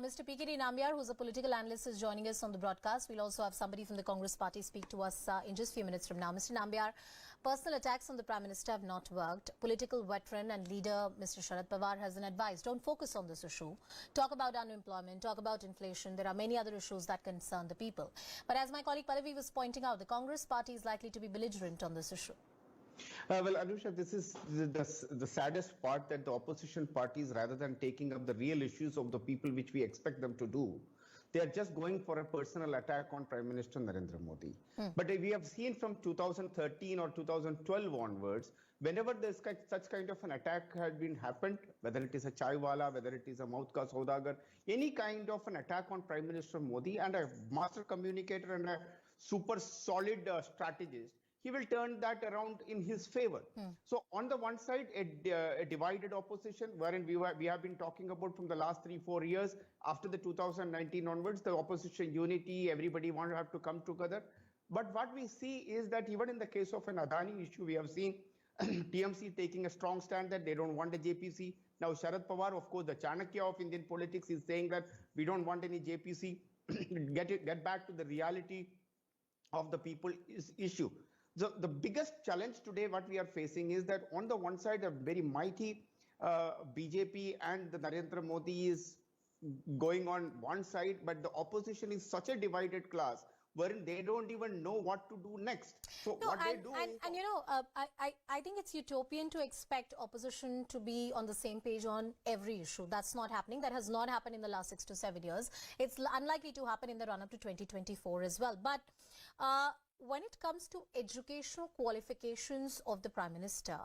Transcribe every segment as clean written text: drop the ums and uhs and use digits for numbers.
Mr. PKD Nambiar, who's a political analyst, is joining us on the broadcast. We'll also have somebody from the Congress party speak to us in just a few minutes from now. Mr. Nambiar, personal attacks on the Prime Minister have not worked. Political veteran and leader Mr. Sharad Pawar has been advised, don't focus on this issue. Talk about unemployment, talk about inflation. There are many other issues that concern the people. But as my colleague Pallavi was pointing out, the Congress party is likely to be belligerent on this issue. Well, Anusha, this is the saddest part, that the opposition parties, rather than taking up the real issues of the people which we expect them to do, they are just going for a personal attack on Prime Minister Narendra Modi. But we have seen from 2013 or 2012 onwards, whenever there's such kind of an attack had been happened, whether it is a chaiwala, whether it is a mouth ka saudagar, any kind of an attack on Prime Minister Modi, and a master communicator and a super solid strategist, he will turn that around in his favor. So on the one side, a divided opposition, wherein we have been talking about from the last 3-4 years, after the 2019 onwards, the opposition unity, everybody want to have to come together. But what we see is that even in the case of an Adani issue, we have seen TMC taking a strong stand that they don't want a JPC. Now Sharad Pawar, of course, the Chanakya of Indian politics, is saying that we don't want any JPC. Get back to the reality of the people issue. So the biggest challenge today, what we are facing, is that on the one side, a very mighty BJP and the Narendra Modi is going on one side, but the opposition is such a divided class wherein they don't even know what to do next. So No, what and, they do and you know, I think it's utopian to expect opposition to be on the same page on every issue. That's not happening. That has not happened in the last 6 to 7 years. It's unlikely to happen in the run-up to 2024 as well. But when it comes to educational qualifications of the Prime Minister,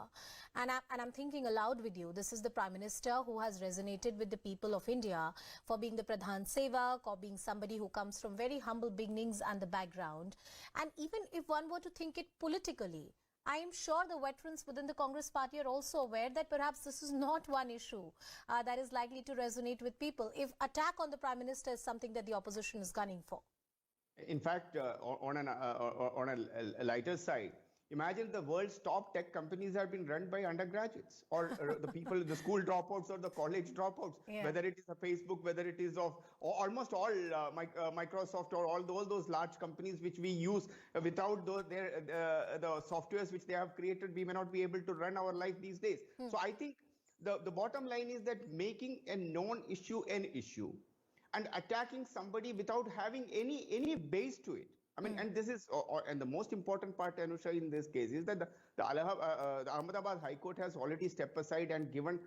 and I'm thinking aloud with you, this is the Prime Minister who has resonated with the people of India for being the Pradhan Sevak, or being somebody who comes from very humble beginnings and the background. And even if one were to think it politically, I am sure the veterans within the Congress party are also aware that perhaps this is not one issue that is likely to resonate with people, if attack on the Prime Minister is something that the opposition is gunning for. In fact, on a lighter side, imagine the world's top tech companies have been run by undergraduates, or the people, the school dropouts or the college dropouts, whether it is a Facebook, whether it is of almost all Microsoft or all those large companies which we use. Without the softwares which they have created, we may not be able to run our life these days. So I think the bottom line is that making a known issue an issue and attacking somebody without having any base to it. I mean, and this is, and the most important part, Anusha, in this case is that the Ahmedabad High Court has already stepped aside and given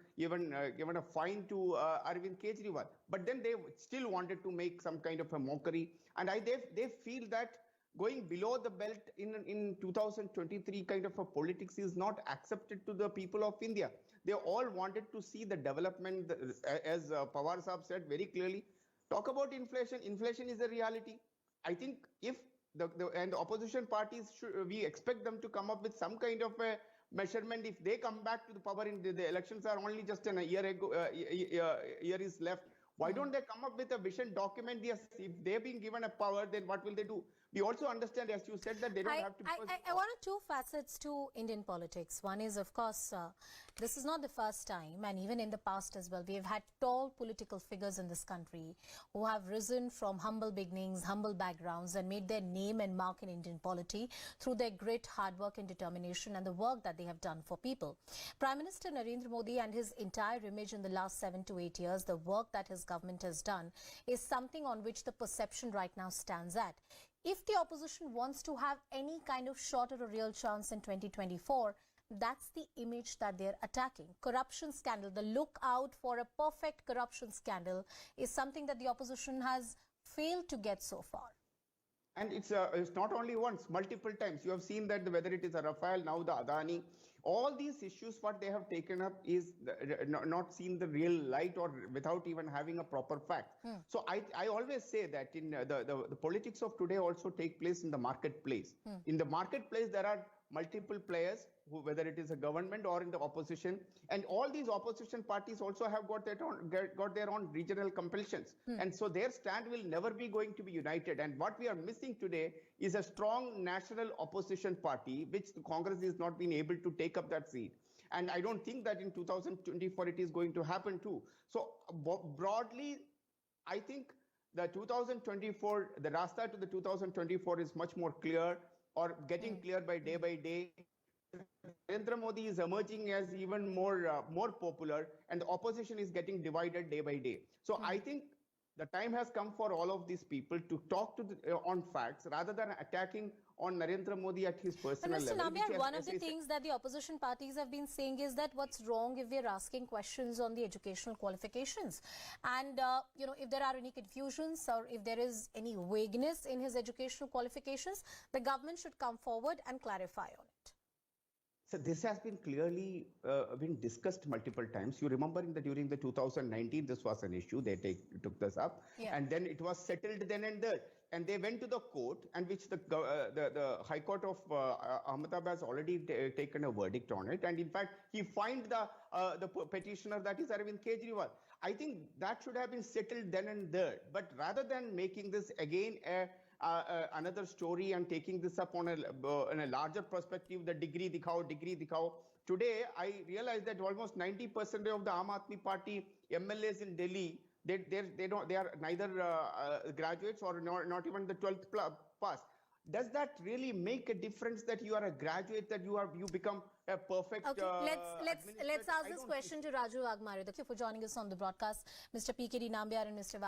a fine to Arvind Kejriwal. But then they still wanted to make some kind of a mockery, and they feel that going below the belt in 2023 kind of a politics is not accepted to the people of India. They all wanted to see the development, as Pawar Saab said very clearly. Talk about inflation. Inflation is a reality. I think if the opposition parties, we expect them to come up with some kind of a measurement. If they come back to the power in the elections are only just a year ago, year is left. Why don't they come up with a vision document? Yes, if they've been given a power, then what will they do? We also understand, as you said, that they don't have to. I wanted two facets to Indian politics. One is, of course, this is not the first time, and even in the past as well, we have had tall political figures in this country who have risen from humble beginnings, humble backgrounds, and made their name and mark in Indian polity through their grit, hard work and determination, and the work that they have done for people. Prime Minister Narendra Modi and his entire image in the last 7 to 8 years, the work that his government has done, is something on which the perception right now stands at. If the opposition wants to have any kind of shot at a real chance in 2024, that's the image that they're attacking. Corruption scandal, the look out for a perfect corruption scandal, is something that the opposition has failed to get so far. And it's not only once, multiple times. You have seen that whether it is a Rafale, now the Adani, all these issues, what they have taken up is not seen the real light, or without even having a proper fact. So I always say that in the politics of today also take place in the marketplace. In the marketplace, there are multiple players, whether it is a government or in the opposition, and all these opposition parties also have got their own regional compulsions, and so their stand will never be going to be united. And what we are missing today is a strong national opposition party, which the Congress is not being able to take up that seat. And I don't think that in 2024 it is going to happen too. So broadly, I think the 2024, the Rasta to the 2024 is much more clear, or getting clear by day. Narendra Modi is emerging as even more popular, and the opposition is getting divided day by day. So I think the time has come for all of these people to talk to on facts rather than attacking on Narendra Modi at his But personal Mr. level. Nambiar, one of the things that the opposition parties have been saying is that what's wrong if we're asking questions on the educational qualifications? And, if there are any confusions or if there is any vagueness in his educational qualifications, the government should come forward and clarify on it. So this has been clearly been discussed multiple times. You remember during the 2019, this was an issue. They took this up, and then it was settled then and there. And they went to the court, and which the High Court of Ahmedabad has already taken a verdict on it. And in fact, he fined the petitioner, that is Arvind Kejriwal. I think that should have been settled then and there. But rather than making this again another story and taking this up on a larger perspective, the degree dikhao. Today, I realize that almost 90% of the Aam Aadmi Party MLAs in Delhi, they are neither graduates or not even the 12th pass. Does that really make a difference that you are a graduate, that you become a perfect? Okay, let's ask this question to Raju Agmare. Thank you for joining us on the broadcast, Mr. PKD Nambiar and Mr.